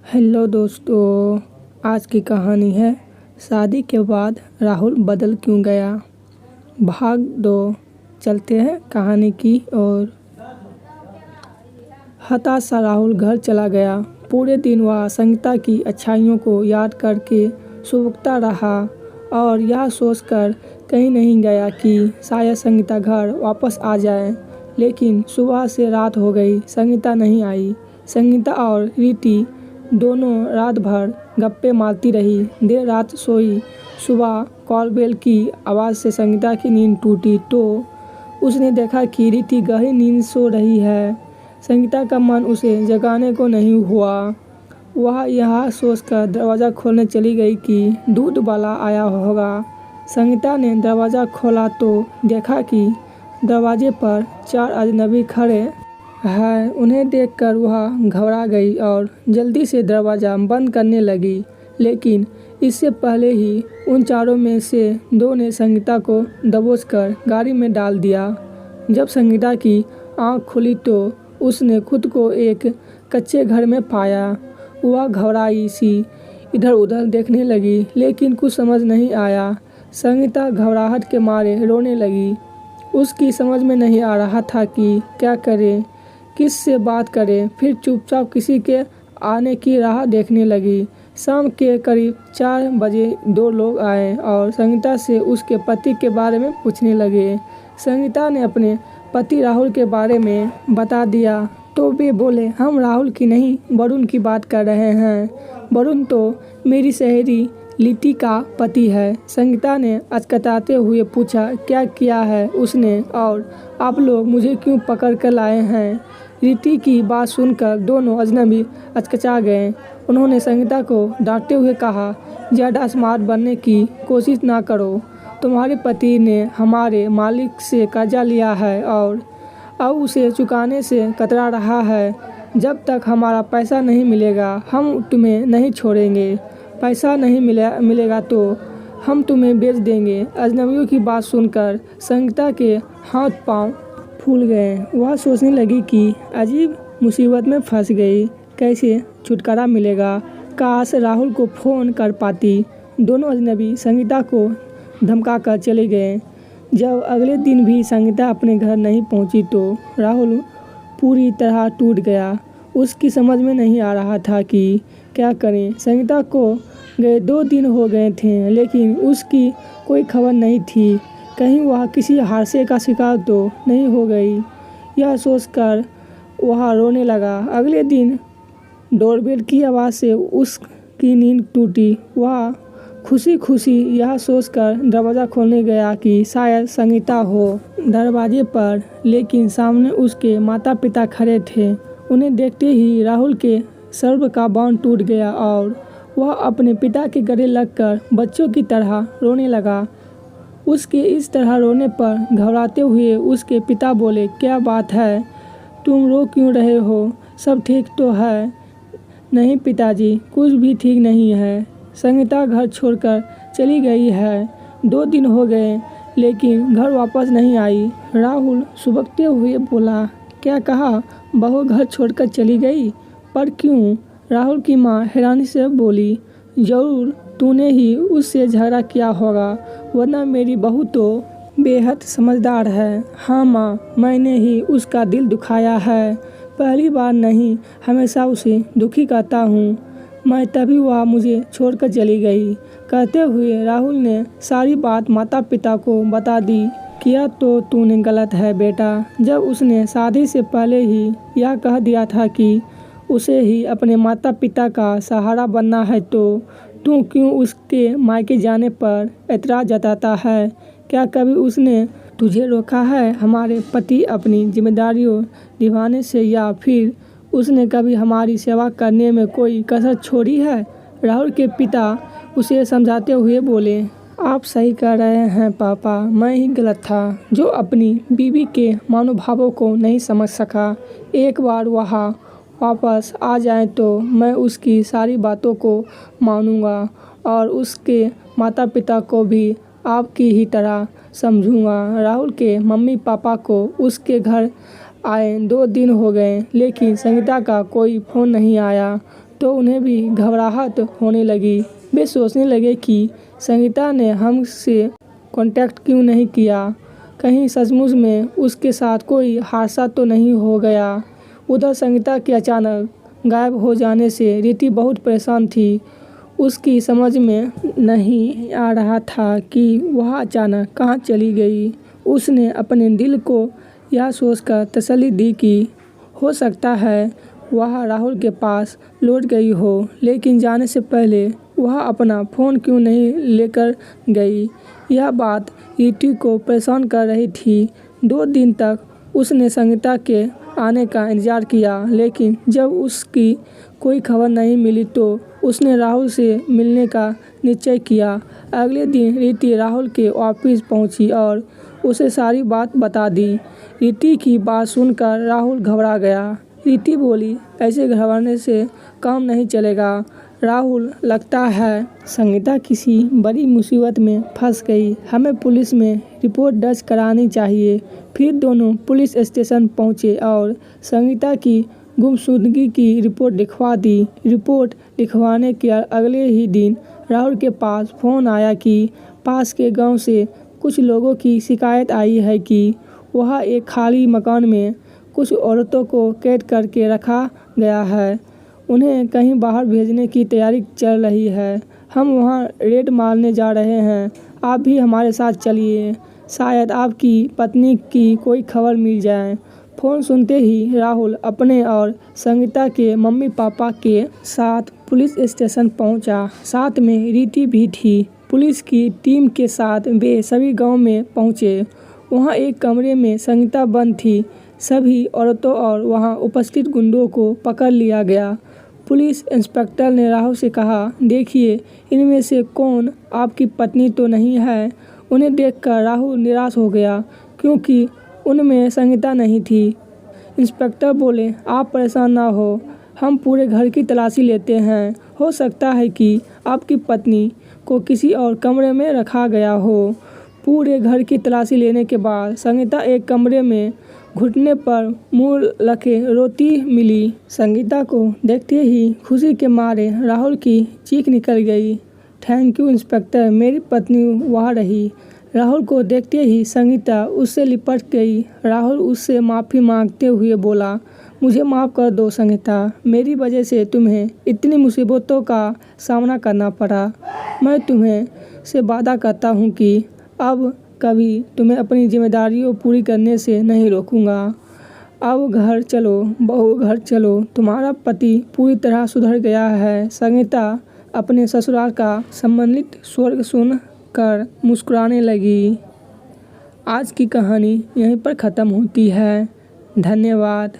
Hello दोस्तों, आज की कहानी है शादी के बाद राहुल बदल क्यों गया। भाग दो, चलते हैं कहानी की ओर। हताशा राहुल घर चला गया। पूरे दिन वह संगीता की अच्छाइयों को याद करके सूखता रहा और यह सोचकर कहीं नहीं गया कि शायद संगीता घर वापस आ जाए। लेकिन सुबह से रात हो गई, संगीता नहीं आई। संगीता और रीति दोनों रात भर गप्पे मारती रही। देर रात सोई। सुबह कॉल बेल की आवाज़ से संगीता की नींद टूटी तो उसने देखा कि रीति गहरी नींद सो रही है। संगीता का मन उसे जगाने को नहीं हुआ। वह यह सोचकर दरवाज़ा खोलने चली गई कि दूध वाला आया होगा। संगीता ने दरवाज़ा खोला तो देखा कि दरवाजे पर 4 अजनबी खड़े हैं। उन्हें देखकर वह घबरा गई और जल्दी से दरवाज़ा बंद करने लगी। लेकिन इससे पहले ही उन चारों में से 2 ने संगीता को दबोचकर गाड़ी में डाल दिया। जब संगीता की आंख खुली तो उसने खुद को एक कच्चे घर में पाया। वह घबराई सी इधर उधर देखने लगी, लेकिन कुछ समझ नहीं आया। संगीता घबराहट के मारे रोने लगी। उसकी समझ में नहीं आ रहा था कि क्या करे, किस से बात करे। फिर चुपचाप किसी के आने की राह देखने लगी। शाम के करीब 4 बजे 2 लोग आए और संगीता से उसके पति के बारे में पूछने लगे। संगीता ने अपने पति राहुल के बारे में बता दिया तो वे बोले, हम राहुल की नहीं वरुण की बात कर रहे हैं। वरुण तो मेरी सहेली लीटी का पति है। संगीता ने अचकचाते हुए पूछा, क्या किया है उसने और आप लोग मुझे क्यों पकड़ कर लाए हैं। रीति की बात सुनकर दोनों अजनबी अचकचा गए। उन्होंने संगीता को डांटते हुए कहा, ज़्यादा स्मार्ट बनने की कोशिश ना करो। तुम्हारे पति ने हमारे मालिक से कर्जा लिया है और अब उसे चुकाने से कतरा रहा है। जब तक हमारा पैसा नहीं मिलेगा हम तुम्हें नहीं छोड़ेंगे। पैसा नहीं मिलेगा तो हम तुम्हें बेच देंगे। अजनबियों की बात सुनकर संगीता के हाथ पांव फूल गए। वह सोचने लगी कि अजीब मुसीबत में फंस गई, कैसे छुटकारा मिलेगा। काश राहुल को फ़ोन कर पाती। दोनों अजनबी संगीता को धमकाकर चले गए। जब अगले दिन भी संगीता अपने घर नहीं पहुंची तो राहुल पूरी तरह टूट गया। उसकी समझ में नहीं आ रहा था कि क्या करें। संगीता को गए 2 दिन हो गए थे, लेकिन उसकी कोई खबर नहीं थी। कहीं वह किसी हादसे का शिकार तो नहीं हो गई। यह सोचकर वह रोने लगा। अगले दिन डोरबेल की आवाज़ से उसकी नींद टूटी। वह खुशी खुशी यह सोचकर दरवाज़ा खोलने गया कि शायद संगीता हो दरवाजे पर, लेकिन सामने उसके माता पिता खड़े थे। उन्हें देखते ही राहुल के सब्र का बांध टूट गया और वह अपने पिता के गले लगकर बच्चों की तरह रोने लगा। उसके इस तरह रोने पर घबराते हुए उसके पिता बोले, क्या बात है, तुम रो क्यों रहे हो, सब ठीक तो है। नहीं पिताजी, कुछ भी ठीक नहीं है। संगीता घर छोड़कर चली गई है। 2 दिन हो गए लेकिन घर वापस नहीं आई। राहुल सुबकते हुए बोला, क्या कहा, बहू घर छोड़कर चली गई, पर क्यों। राहुल की माँ हैरानी से बोली, जरूर तूने ही उससे झगड़ा किया होगा, वरना मेरी बहू तो बेहद समझदार है। हाँ माँ, मैंने ही उसका दिल दुखाया है। पहली बार नहीं, हमेशा उसे दुखी करता हूँ मैं, तभी वह मुझे छोड़कर चली गई। कहते हुए राहुल ने सारी बात माता पिता को बता दी। किया तो तूने गलत है बेटा। जब उसने शादी से पहले ही यह कह दिया था कि उसे ही अपने माता पिता का सहारा बनना है तो तू क्यों उसके मायके जाने पर एतराज़ जताता है। क्या कभी उसने तुझे रोका है हमारे पति अपनी जिम्मेदारियों निभाने से, या फिर उसने कभी हमारी सेवा करने में कोई कसर छोड़ी है। राहुल के पिता उसे समझाते हुए बोले, आप सही कह रहे हैं पापा, मैं ही गलत था जो अपनी बीवी के मनोभावों को नहीं समझ सका। एक बार वह वापस आ जाए तो मैं उसकी सारी बातों को मानूंगा और उसके माता पिता को भी आपकी ही तरह समझूंगा। राहुल के मम्मी पापा को उसके घर आए 2 दिन हो गए, लेकिन संगीता का कोई फ़ोन नहीं आया। तो उन्हें भी घबराहट होने लगी। वे सोचने लगे कि संगीता ने हमसे कांटेक्ट क्यों नहीं किया, कहीं सचमुच में उसके साथ कोई हादसा तो नहीं हो गया। उधर संगीता के अचानक गायब हो जाने से रिति बहुत परेशान थी। उसकी समझ में नहीं आ रहा था कि वह अचानक कहाँ चली गई। उसने अपने दिल को यह सोचकर तसल्ली दी कि हो सकता है वह राहुल के पास लौट गई हो, लेकिन जाने से पहले वह अपना फ़ोन क्यों नहीं लेकर गई। यह बात रिति को परेशान कर रही थी। 2 दिन तक उसने संगीता के आने का इंतज़ार किया, लेकिन जब उसकी कोई खबर नहीं मिली तो उसने राहुल से मिलने का निश्चय किया। अगले दिन रिति राहुल के ऑफिस पहुंची और उसे सारी बात बता दी। रिति की बात सुनकर राहुल घबरा गया। रिति बोली, ऐसे घबराने से काम नहीं चलेगा राहुल, लगता है संगीता किसी बड़ी मुसीबत में फंस गई। हमें पुलिस में रिपोर्ट दर्ज करानी चाहिए। फिर दोनों पुलिस स्टेशन पहुंचे और संगीता की गुमशुदगी की रिपोर्ट लिखवा दी। रिपोर्ट लिखवाने के अगले ही दिन राहुल के पास फ़ोन आया कि पास के गांव से कुछ लोगों की शिकायत आई है कि वहाँ एक खाली मकान में कुछ औरतों को कैद करके रखा गया है। उन्हें कहीं बाहर भेजने की तैयारी चल रही है। हम वहाँ रेड मारने जा रहे हैं। आप भी हमारे साथ चलिए, शायद आपकी पत्नी की कोई खबर मिल जाए। फ़ोन सुनते ही राहुल अपने और संगीता के मम्मी पापा के साथ पुलिस स्टेशन पहुंचा। साथ में रिति भी थी। पुलिस की टीम के साथ वे सभी गांव में पहुंचे। वहां एक कमरे में संगीता बंद थी। सभी औरतों और वहां उपस्थित गुंडों को पकड़ लिया गया। पुलिस इंस्पेक्टर ने राहुल से कहा, देखिए इनमें से कौन आपकी पत्नी तो नहीं है। उन्हें देखकर राहुल निराश हो गया क्योंकि उनमें संगीता नहीं थी। इंस्पेक्टर बोले, आप परेशान ना हो, हम पूरे घर की तलाशी लेते हैं। हो सकता है कि आपकी पत्नी को किसी और कमरे में रखा गया हो। पूरे घर की तलाशी लेने के बाद संगीता एक कमरे में घुटने पर मुंह रखे रोती मिली। संगीता को देखते ही खुशी के मारे राहुल की चीख निकल गई। थैंक यू इंस्पेक्टर, मेरी पत्नी वहाँ रही। राहुल को देखते ही संगीता उससे लिपट गई। राहुल उससे माफ़ी मांगते हुए बोला, मुझे माफ़ कर दो संगीता, मेरी वजह से तुम्हें इतनी मुसीबतों का सामना करना पड़ा। मैं तुम्हें से वादा करता हूँ कि अब कभी तुम्हें अपनी जिम्मेदारियों पूरी करने से नहीं रोकूंगा। अब घर चलो बहू, घर चलो, तुम्हारा पति पूरी तरह सुधर गया है। संगीता अपने ससुराल का सम्मिलित स्वर्ग सुन कर मुस्कुराने लगी। आज की कहानी यहीं पर ख़त्म होती है। धन्यवाद।